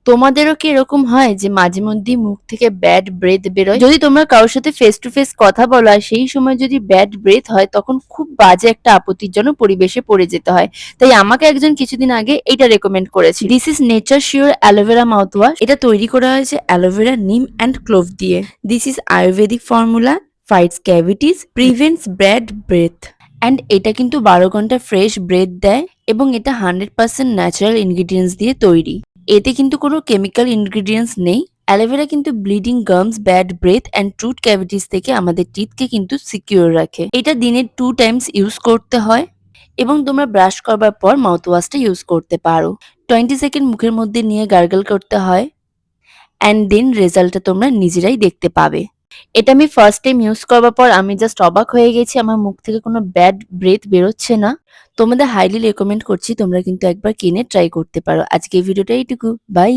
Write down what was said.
তোমাদেরও কি এরকম হয় যে মাঝে মধ্যেই মুখ থেকে ব্যাড ব্রেথ বেরোয়? যদি তোমরা কারোর সাথে ফেস টু ফেস কথা বলো আর সেই সময় যদি ব্যাড ব্রেথ হয় তখন খুব বাজে একটা আপত্তিজনক পরিবেশে পড়ে যেতে হয়। তাই আমাকে একজন কিছুদিন আগে এইটা রেকমেন্ড করেছে। This is nature sure aloe vera mouthwash. এটা তৈরি করা হয়েছে অ্যালোভেরা, নিম অ্যান্ড ক্লোভ দিয়ে। This is Ayurvedic formula, fights cavities, prevents bad breadth. And এটা কিন্তু 12 ঘন্টা ফ্রেশ ব্রেথ দেয় এবং এটা 100% ন্যাচারাল ইনগ্রিডিয়েন্টস দিয়ে তৈরি। এতে কিন্তু কোনো কেমিক্যাল ইনগ্রিডিয়েন্টস নেই। অ্যালোভেরা কিন্তু bleeding gums, bad breadth and tooth cavities থেকে আমাদের টিথকে কিন্তু সিকিউর রাখে। এটা দিনে 2 টাইমস ইউজ করতে হয় এবং তোমরা ব্রাশ করবার পর মাউথওয়াশটা ইউজ করতে পারো। 20 সেকেন্ড মুখের মধ্যে নিয়ে গার্গল করতে হয় অ্যান্ড দেন রেজাল্টটা তোমরা নিজেরাই দেখতে পাবে। এটা আমি ফার্স্ট টাইম ইউজ করবার পর আমি জাস্ট অবাক হয়ে গেছি, আমার মুখ থেকে কোনো ব্যাড ব্রেথ বেরোচ্ছে না। তোমাদের হাইলি রেকমেন্ড করছি তোমরা কিন্তু একবার কিনে ট্রাই করতে পারো। আজকে এই ভিডিওটা এইটুকু। বাই।